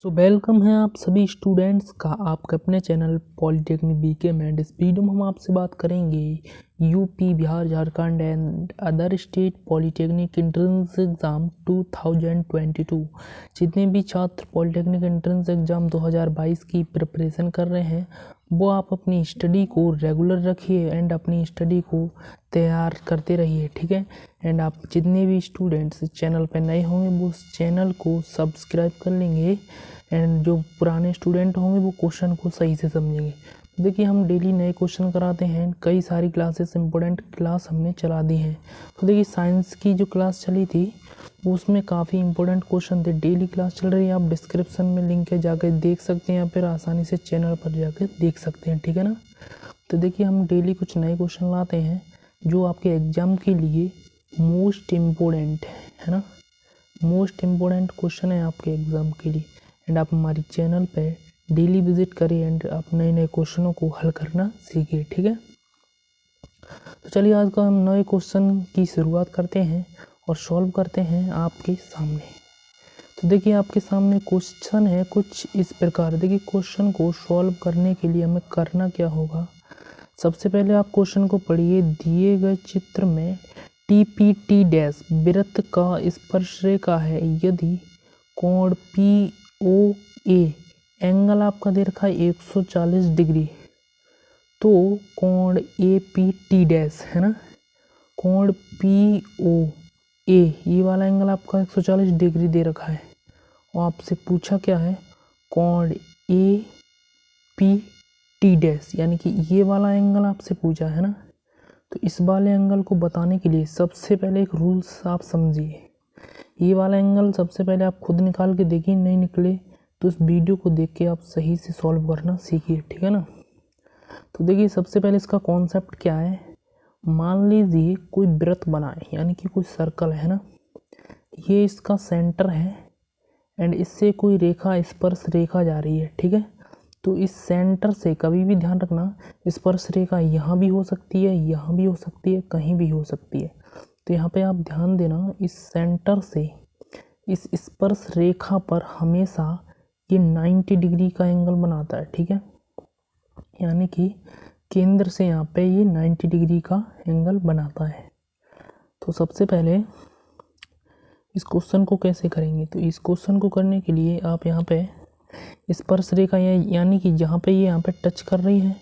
तो वेलकम है आप सभी स्टूडेंट्स का आपके अपने चैनल पॉलिटेक्निक बीके में। इस वीडियो में हम आपसे बात करेंगे UP, Bihar, Jharkhand and other state polytechnic entrance exam 2022। जितने भी छात्र पॉलिटेक्निक एंट्रेंस एग्ज़ाम 2022 की प्रिपरेशन कर रहे हैं वो आप अपनी स्टडी को रेगुलर रखिए एंड अपनी स्टडी को तैयार करते रहिए, ठीक है। एंड आप जितने भी स्टूडेंट्स चैनल पर नए होंगे वो उस चैनल को सब्सक्राइब कर लेंगे एंड जो पुराने स्टूडेंट होंगे वो क्वेश्चन को सही से समझेंगे। देखिए, हम डेली नए क्वेश्चन कराते हैं, कई सारी क्लासेस इंपॉर्टेंट क्लास हमने चला दी हैं। तो देखिए, साइंस की जो क्लास चली थी वो उसमें काफ़ी इंपॉर्टेंट क्वेश्चन थे। डेली क्लास चल रही है, आप डिस्क्रिप्शन में लिंक है, जाकर देख सकते हैं या फिर आसानी से चैनल पर जाकर देख सकते हैं, ठीक है ना। तो देखिए, हम डेली कुछ नए क्वेश्चन लाते हैं जो आपके एग्ज़ाम के लिए मोस्ट इम्पोर्टेंट है ना, मोस्ट इम्पोर्टेंट क्वेश्चन है आपके एग्ज़ाम के लिए। एंड आप हमारी चैनल पे डेली विजिट करिए एंड आप नए नए क्वेश्चनों को हल करना सीखिए, ठीक है। तो चलिए, आज का हम नए क्वेश्चन की शुरुआत करते हैं और सॉल्व करते हैं आपके सामने। तो देखिए, आपके सामने क्वेश्चन है कुछ इस प्रकार। देखिए, क्वेश्चन को सॉल्व करने के लिए हमें करना क्या होगा। सबसे पहले आप क्वेश्चन को पढ़िए। दिए गए चित्र में TPT डैश वृत्त का स्पर्शरेखा है यदि कोण POA एंगल आपका दे रखा है 140 डिग्री, तो कोण APT डैश है ना, कोण POA ये वाला एंगल आपका 140 डिग्री दे रखा है और आपसे पूछा क्या है, कोण APT डैश यानी कि ये वाला एंगल आपसे पूछा है ना। तो इस वाले एंगल को बताने के लिए सबसे पहले एक रूल्स आप समझिए। ये वाला एंगल सबसे पहले आप खुद निकाल के देखिए, नहीं निकले तो इस वीडियो को देख के आप सही से सॉल्व करना सीखिए, ठीक है ना। तो देखिए, सबसे पहले इसका कॉन्सेप्ट क्या है। मान लीजिए कोई वृत्त बनाए यानी कि कोई सर्कल है ना, ये इसका सेंटर है एंड इससे कोई रेखा स्पर्श रेखा जा रही है, ठीक है। तो इस सेंटर से कभी भी ध्यान रखना, स्पर्श रेखा यहाँ भी हो सकती है, यहाँ भी हो सकती है, कहीं भी हो सकती है। तो यहाँ पे आप ध्यान देना, इस सेंटर से इस स्पर्श रेखा पर हमेशा ये 90 डिग्री का एंगल बनाता है, ठीक है। यानी कि केंद्र से यहाँ पे ये 90 डिग्री का एंगल बनाता है। तो सबसे पहले इस क्वेश्चन को कैसे करेंगे, तो इस क्वेश्चन को करने के लिए आप यहाँ पे स्पर्श रेखा यानी कि जहाँ पे ये यहाँ पे टच कर रही है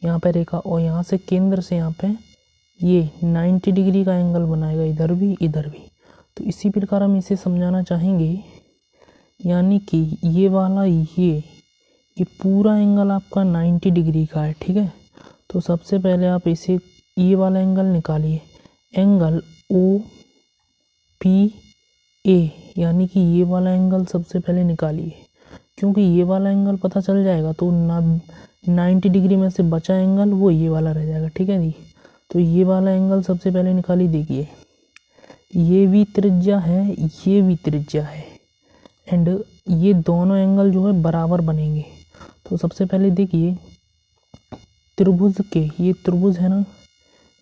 यहाँ पे रेखा, और यहाँ से केंद्र से यहाँ पे ये 90 डिग्री का एंगल बनाएगा, इधर भी इधर भी। तो इसी प्रकार हम इसे समझाना चाहेंगे, यानी कि ये वाला ये पूरा एंगल आपका 90 डिग्री का है, ठीक है। तो सबसे पहले आप इसे ये वाला एंगल निकालिए, एंगल OPA यानी कि ये वाला एंगल सबसे पहले निकालिए, क्योंकि ये वाला एंगल पता चल जाएगा तो 90 डिग्री में से बचा एंगल वो ये वाला रह जाएगा, ठीक है जी। तो ये वाला एंगल सबसे पहले निकाली। देखिए, ये भी त्रिज्या है, ये भी त्रिज्या है एंड ये दोनों एंगल जो है बराबर बनेंगे। तो सबसे पहले देखिए, त्रिभुज के, ये त्रिभुज है ना,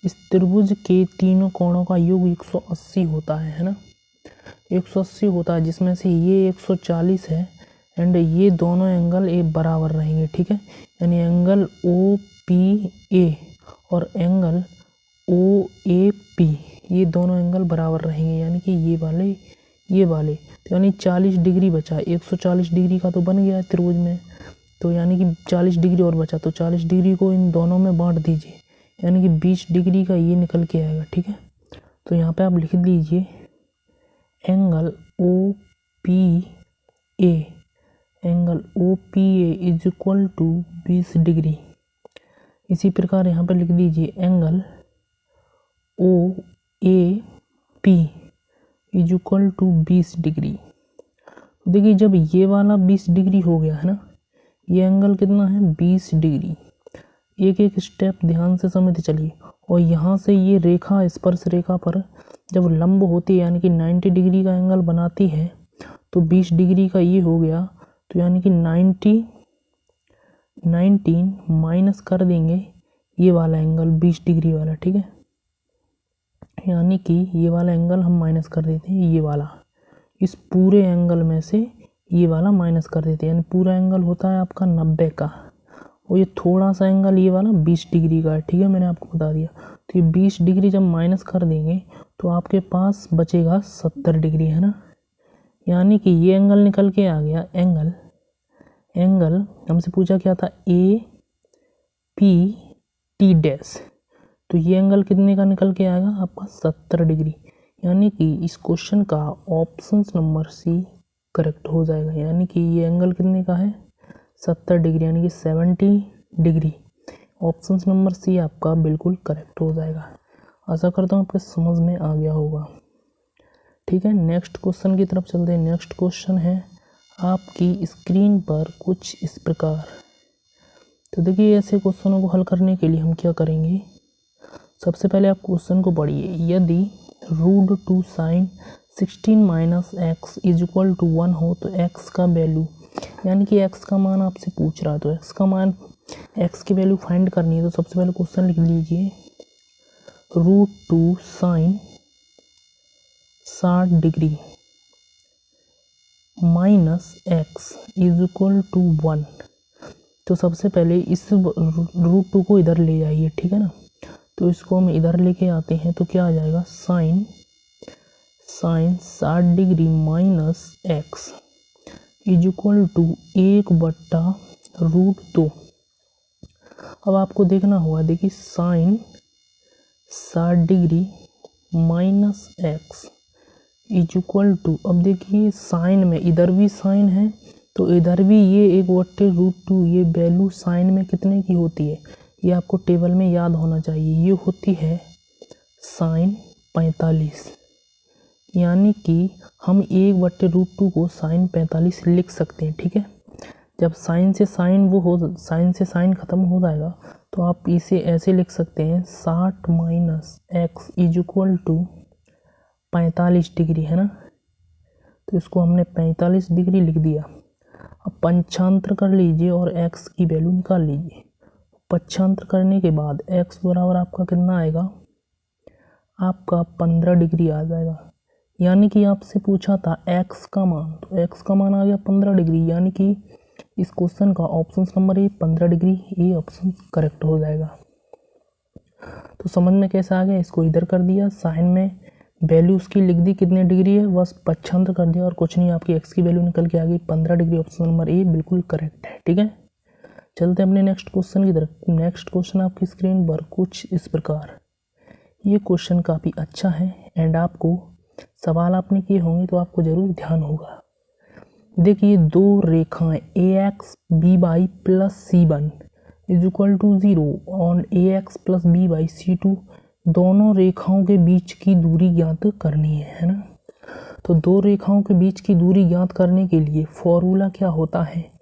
इस त्रिभुज के तीनों कोणों का योग 180 होता है ना, 180 होता है, जिसमें से ये 140 है एंड ये दोनों एंगल एक बराबर रहेंगे, ठीक है। यानी एंगल OPA और एंगल OAP ये दोनों एंगल बराबर रहेंगे, यानी कि ये वाले। तो यानी 40 डिग्री बचा, 140 डिग्री का तो बन गया है त्रिभुज में, तो यानी कि 40 डिग्री और बचा, तो 40 डिग्री को इन दोनों में बांट दीजिए, यानी कि 20 डिग्री का ये निकल के आएगा, ठीक है। तो यहाँ पे आप लिख दीजिए angle OPA is equal to 20 degree. इसी प्रकार यहाँ पे लिख दीजिए angle OAP is equal to 20 degree. देखिए, जब ये वाला 20 डिग्री हो गया है ना, ये एंगल कितना है 20 डिग्री। एक एक स्टेप ध्यान से समझते चलिए, और यहाँ से ये रेखा स्पर्श रेखा पर जब लंब होती है यानी कि 90 डिग्री का एंगल बनाती है, तो 20 डिग्री का ये हो गया, तो यानी कि 19 माइनस कर देंगे ये वाला एंगल 20 डिग्री वाला, ठीक है। यानी कि ये वाला एंगल हम माइनस कर देते हैं, ये वाला, इस पूरे एंगल में से ये वाला माइनस कर देते हैं, यानी पूरा एंगल होता है आपका 90 का, और ये थोड़ा सा एंगल ये वाला 20 डिग्री का है। ठीक है, मैंने आपको बता दिया। तो ये 20 डिग्री जब माइनस कर देंगे तो आपके पास बचेगा 70 डिग्री, है ना। यानी कि ये एंगल निकल के आ गया, एंगल हमसे पूछा क्या था, APT डैश। तो ये एंगल कितने का निकल के आएगा आपका 70 डिग्री। यानी कि इस क्वेश्चन का ऑप्शन नंबर सी करेक्ट हो जाएगा। यानी कि ये एंगल कितने का है 70 डिग्री, यानी कि 70 डिग्री। ऑप्शन नंबर सी आपका बिल्कुल करेक्ट हो जाएगा। आशा करता हूँ आपके समझ में आ गया होगा। ठीक है, नेक्स्ट क्वेश्चन की तरफ चलते हैं। नेक्स्ट क्वेश्चन है आपकी स्क्रीन पर कुछ इस प्रकार। तो देखिए, ऐसे क्वेश्चनों को हल करने के लिए हम क्या करेंगे, सबसे पहले आप क्वेश्चन को पढ़िए। यदि √2 sin 16 - x = 1 हो तो x का वैल्यू, यानी कि x का मान आपसे पूछ रहा है, तो x का मान, x की वैल्यू फाइंड करनी है। तो सबसे पहले क्वेश्चन लिख लीजिए, √2 sin 60 डिग्री माइनस x = 1। तो सबसे पहले इस √2 को इधर ले जाइए, ठीक है ना। तो इसको हम इधर लेके आते हैं तो क्या आ जाएगा, साइन 60 डिग्री माइनस x = 1/√2। अब आपको देखना होगा, देखिए साइन 60 डिग्री माइनस x = अब देखिए साइन में इधर भी साइन है तो इधर भी ये 1/√2, ये वैल्यू साइन में कितने की होती है, ये आपको टेबल में याद होना चाहिए। ये होती है साइन 45, यानी कि हम 1/√2 को साइन 45 लिख सकते हैं। ठीक है, जब साइन से साइन साइन से साइन ख़त्म हो जाएगा तो आप इसे ऐसे लिख सकते हैं, 60 - x = 45 डिग्री, है ना। तो इसको हमने 45 डिग्री लिख दिया। अब पंचांतर कर लीजिए और x की वैल्यू निकाल लीजिए। पंचांतर करने के बाद x बराबर आपका कितना आएगा, आपका 15 डिग्री आ जाएगा। यानी कि आपसे पूछा था x का मान, तो x का मान आ गया 15 डिग्री। यानी कि इस क्वेश्चन का ऑप्शन नंबर ए 15 डिग्री, ये ऑप्शन करेक्ट हो जाएगा। तो समझ में कैसा आ गया, इसको इधर कर दिया, साइन में वैल्यू उसकी लिख दी कितने डिग्री है, बस पंचांतर कर दिया और कुछ नहीं, आपकी x की वैल्यू निकल के आ गई 15 डिग्री। ऑप्शन नंबर ए बिल्कुल करेक्ट है। ठीक है, चलते हैं अपने नेक्स्ट क्वेश्चन की तरफ। नेक्स्ट क्वेश्चन आपकी स्क्रीन पर कुछ इस प्रकार। ये क्वेश्चन काफ़ी अच्छा है एंड आपको सवाल आपने किए होंगे तो आपको ज़रूर ध्यान होगा। देखिए, दो रेखाएं AX BY + C1 = 0 और AX + BY C2, दोनों रेखाओं के बीच की दूरी ज्ञात करनी है ना। तो दो रेखाओं के बीच की दूरी ज्ञात करने के लिए फॉर्मूला क्या होता है,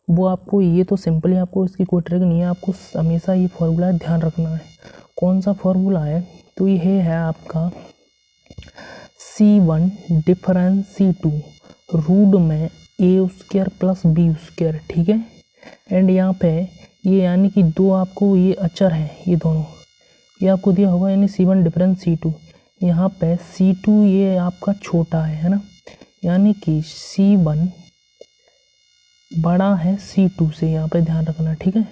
वो आपको, ये तो सिंपली आपको इसकी कोई ट्रिक नहीं है, आपको हमेशा ये फॉर्मूला ध्यान रखना है। कौन सा फॉर्मूला है, तो ये है आपका C1 डिफरेंस C2 रूट में A² + B²। ठीक है, एंड यहाँ पे ये, यानी कि दो आपको ये अचर हैं, ये दोनों, ये आपको दिया होगा, यानी C1 डिफरेंस C2। यहाँ पे C2 ये आपका छोटा है ना, यानी कि C1 बड़ा है C2 से, यहाँ पे ध्यान रखना। ठीक है,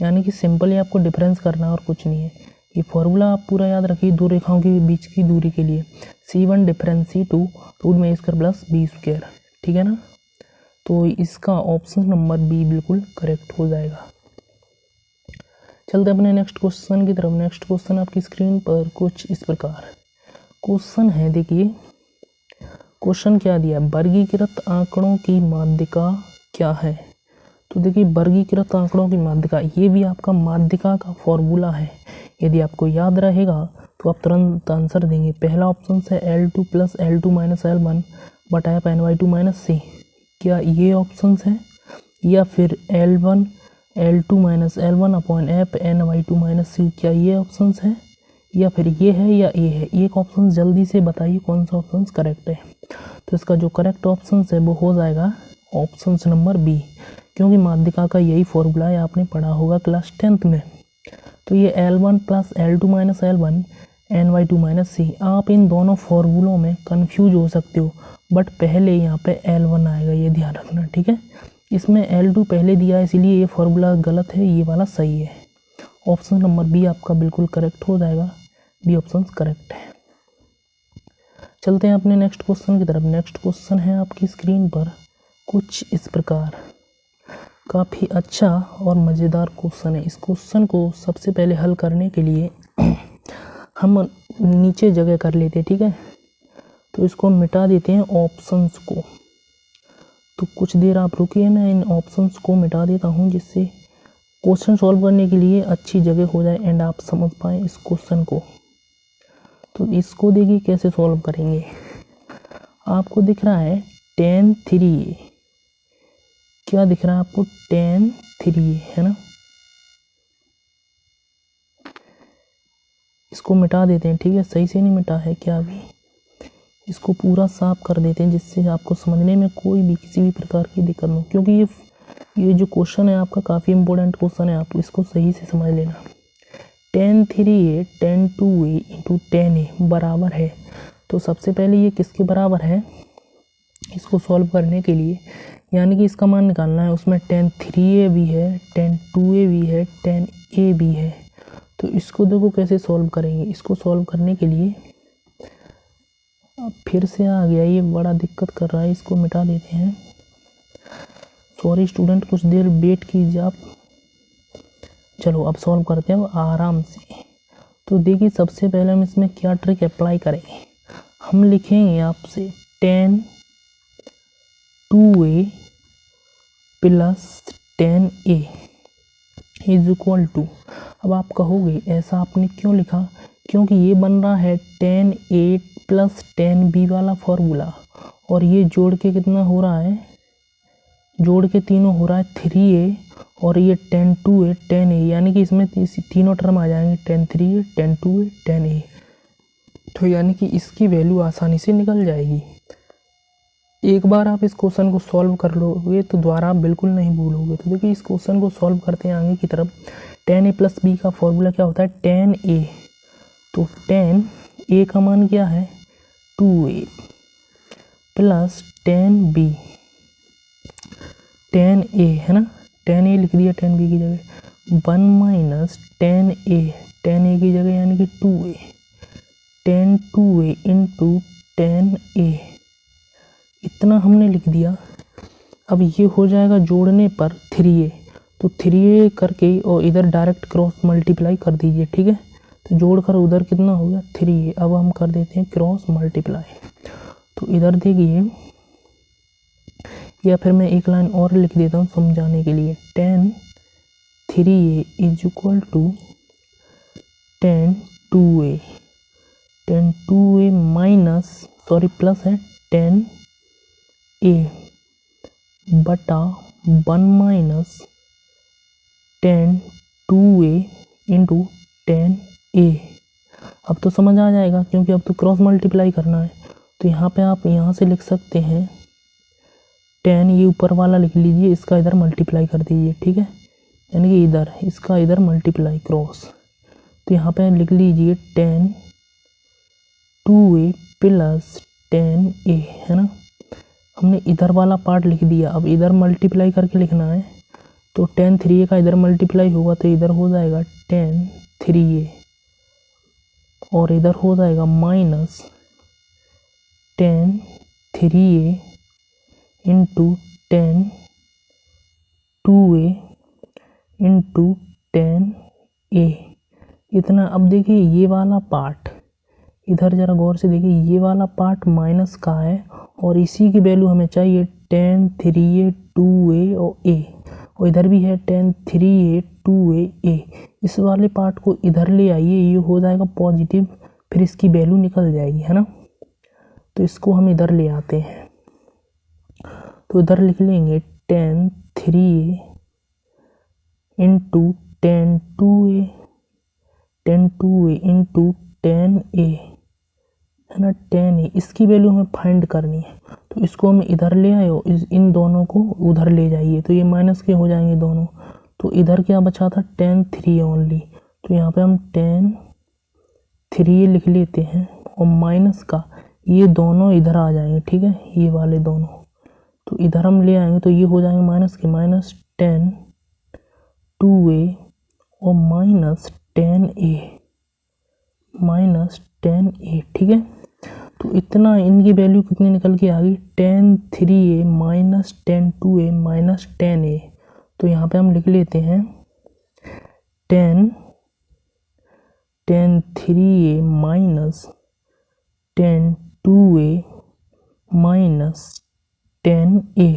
यानी कि सिंपली आपको डिफरेंस करना और कुछ नहीं है। ये फॉर्मूला आप पूरा याद रखिए दो रेखाओं के बीच की दूरी के लिए, C1 डिफरेंस C2 रूट में A² + B²। ठीक है ना, तो इसका ऑप्शन नंबर बी बिल्कुल करेक्ट हो जाएगा। चलते अपने नेक्स्ट क्वेश्चन की तरफ। नेक्स्ट क्वेश्चन आपकी स्क्रीन पर कुछ इस प्रकार क्वेश्चन है। देखिए क्वेश्चन क्या दिया, वर्गीकृत आंकड़ों की माध्यिका क्या है। तो देखिए, वर्गीकृत आंकड़ों की माध्यिका, ये भी आपका माध्यिका का फॉर्मूला है। यदि आपको याद रहेगा तो आप तुरंत आंसर देंगे। पहला ऑप्शन है L2 + L2 - L1 बटा n/2 - c। क्या ये ऑप्शन है, या फिर L1 L2 - L1 upon f n/2 - c, क्या ये ऑप्शन है, या फिर ये है या ये है। एक ऑप्शन जल्दी से बताइए कौन सा ऑप्शन करेक्ट है। तो इसका जो करेक्ट ऑप्शन है वो हो जाएगा ऑप्शन नंबर बी, क्योंकि माध्यिका का यही फॉर्मूला है, आपने पढ़ा होगा क्लास 10th में। तो ये L1 + L2 - L1 ny2 minus सी। आप इन दोनों फॉर्मूलों में कंफ्यूज हो सकते हो, बट पहले यहाँ पे L1 आएगा, ये ध्यान रखना, ठीक है। इसमें L2 पहले दिया है, इसलिए ये फॉर्मूला गलत है, ये वाला सही है। ऑप्शन नंबर बी आपका बिल्कुल करेक्ट हो जाएगा, बी ऑप्शन करेक्ट है। चलते हैं अपने नेक्स्ट क्वेश्चन की तरफ। नेक्स्ट क्वेश्चन है आपकी स्क्रीन पर कुछ इस प्रकार। काफ़ी अच्छा और मज़ेदार क्वेश्चन है। इस क्वेश्चन को सबसे पहले हल करने के लिए हम नीचे जगह कर लेते हैं, ठीक है। तो इसको मिटा देते हैं ऑप्शंस को। तो कुछ देर आप रुकिए, मैं इन ऑप्शंस को मिटा देता हूँ, जिससे क्वेश्चन सॉल्व करने के लिए अच्छी जगह हो जाए एंड आप समझ पाएँ इस क्वेश्चन को। तो इसको देखिए कैसे सॉल्व करेंगे। आपको दिख रहा है tan 3a, क्या दिख रहा है आपको, tan 3a है ना। इसको मिटा देते हैं, ठीक है। सही से नहीं मिटा है क्या अभी, इसको पूरा साफ कर देते हैं, जिससे आपको समझने में कोई भी किसी भी प्रकार की दिक्कत न हो, क्योंकि ये जो क्वेश्चन है आपका काफ़ी इंपॉर्टेंट क्वेश्चन है, आप इसको सही से समझ लेना। tan 3a tan 2a into tan a बराबर है। तो सबसे पहले ये किसके बराबर है, इसको सॉल्व करने के लिए यानी कि इसका मान निकालना है। उसमें tan 3a भी है, tan 2a भी है, tan a भी है। तो इसको देखो कैसे सॉल्व करेंगे। इसको सॉल्व करने के लिए अब फिर से आ गया, ये बड़ा दिक्कत कर रहा है, इसको मिटा देते हैं। सॉरी स्टूडेंट, कुछ देर वेट कीजिए आप। चलो अब सॉल्व करते हैं आराम से। तो देखिए सबसे पहले हम इसमें क्या ट्रिक अप्लाई करेंगे। हम लिखेंगे आपसे tan 2a plus tan a is equal to. अब आप कहोगे ऐसा आपने क्यों लिखा, क्योंकि ये बन रहा है tan a plus tan b वाला फॉर्मूला, और ये जोड़ के कितना हो रहा है, जोड़ के तीनों हो रहा है 3a, और ये tan 2a tan a, यानी कि इसमें तीनों टर्म आ जाएंगे, tan 3a tan 2a tan a। तो यानी कि इसकी वैल्यू आसानी से निकल जाएगी। एक बार आप इस क्वेश्चन को सॉल्व कर लोगे तो दोबारा आप बिल्कुल नहीं भूलोगे। तो देखिए इस क्वेश्चन को सॉल्व करते हैं आगे की तरफ। tan a प्लस b का फॉर्मूला क्या होता है, tan a। तो tan a का मान क्या है 2a plus tan b, tan a है ना, tan a लिख दिया tan b की जगह, 1 माइनस tan a की जगह यानी कि 2a, tan 2a into tan a, इतना हमने लिख दिया। अब ये हो जाएगा जोड़ने पर 3a, तो 3a करके और इधर डायरेक्ट क्रॉस मल्टीप्लाई कर दीजिए, ठीक है। तो जोड़कर उधर कितना हो गया 3a। अब हम कर देते हैं क्रॉस मल्टीप्लाई। तो इधर देखिए, या फिर मैं एक लाइन और लिख देता हूँ समझाने के लिए, tan 3a is equal to tan 2a minus, sorry plus है tan a बटा 1 minus tan 2a into tan a। अब तो समझ आ जाएगा, क्योंकि अब तो क्रॉस मल्टीप्लाई करना है। तो यहाँ पे आप यहाँ से लिख सकते हैं tan, ये ऊपर वाला लिख लीजिए, इसका इधर मल्टीप्लाई कर दीजिए, ठीक है। यानी कि इधर इसका इधर मल्टीप्लाई क्रॉस। तो यहाँ पे लिख लीजिए tan 2a plus tan a, है ना। हमने इधर वाला पार्ट लिख दिया, अब इधर मल्टीप्लाई करके लिखना है। तो tan 3a का इधर मल्टीप्लाई होगा तो इधर हो जाएगा tan 3a, और इधर हो जाएगा minus tan 3a into tan 2a into tan a, इतना। अब देखिए ये वाला पार्ट, इधर जरा गौर से देखिए, ये वाला पार्ट माइनस का है, और इसी की वैल्यू हमें चाहिए tan 3a 2a और a, और इधर भी है tan 3a 2a a। इस वाले पार्ट को इधर ले आइए, ये हो जाएगा पॉजिटिव, फिर इसकी वैल्यू निकल जाएगी, है ना। तो इसको हम इधर ले आते हैं। तो इधर लिख लेंगे tan 3a into tan 2a into tan a, है ना, tan a। इसकी वैल्यू हमें फाइंड करनी है, तो इसको हम इधर ले आए, इन दोनों को उधर ले जाइए, तो ये माइनस के हो जाएंगे दोनों। तो इधर क्या बचा था tan 3 ओनली, तो यहाँ पे हम tan 3a लिख लेते हैं और माइनस का ये दोनों इधर आ जाएंगे, ठीक है, ये वाले दोनों तो इधर हम ले आएंगे तो ये हो जाएंगे माइनस के माइनस 10 2a और माइनस 10a, ठीक है। तो इतना इनकी वैल्यू कितनी निकल के आ गई 10 3a minus 10 2a minus 10a। तो यहाँ पे हम लिख लेते हैं 10 3a minus 10 2a minus 10a,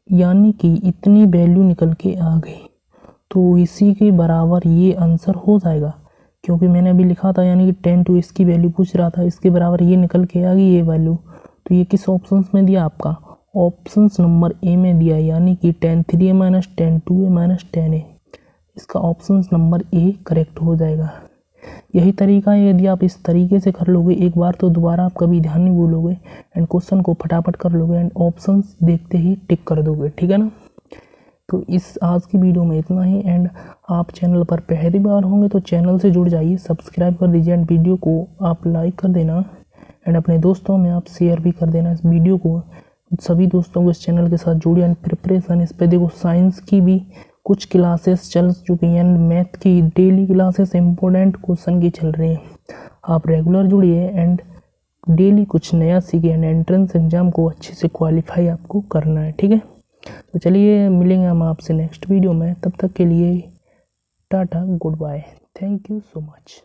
यानी कि इतनी वैल्यू निकल के आ गई। तो इसी के बराबर ये आंसर हो जाएगा, क्योंकि मैंने अभी लिखा था यानी कि 10 2 इसकी वैल्यू पूछ रहा था, इसके बराबर ये निकल के आ गई ये वैल्यू। तो ये किस ऑप्शंस में दिया आपका, ऑप्शंस नंबर ए में दिया, यानी कि 10 3a minus 10 2a minus 10a, इसका ऑप्शंस नंबर ए करेक्ट हो जाएगा। यही तरीका है, यदि आप इस तरीके से कर लोगे एक बार तो दोबारा आप कभी ध्यान नहीं भूलोगे एंड क्वेश्चन को फटाफट कर लोगे एंड ऑप्शंस देखते ही टिक कर दोगे, ठीक है ना। तो इस आज की वीडियो में इतना ही एंड आप चैनल पर पहली बार होंगे तो चैनल से जुड़ जाइए, सब्सक्राइब कर दीजिए एंड वीडियो को आप लाइक कर देना एंड अपने दोस्तों में आप शेयर भी कर देना इस वीडियो को। सभी दोस्तों को इस चैनल के साथ जुड़िए एंड प्रिपरेशन इस पर देखो, साइंस की भी कुछ क्लासेस चल चुकी हैं एंड मैथ की डेली क्लासेस इंपॉर्टेंट क्वेश्चन की चल रही हैं। आप रेगुलर जुड़िए एंड डेली कुछ नया सीखिए एंड एंट्रेंस एग्जाम को अच्छे से क्वालिफाई आपको करना है, ठीक है। तो चलिए मिलेंगे हम आपसे नेक्स्ट वीडियो में, तब तक के लिए tata goodbye, thank you so much.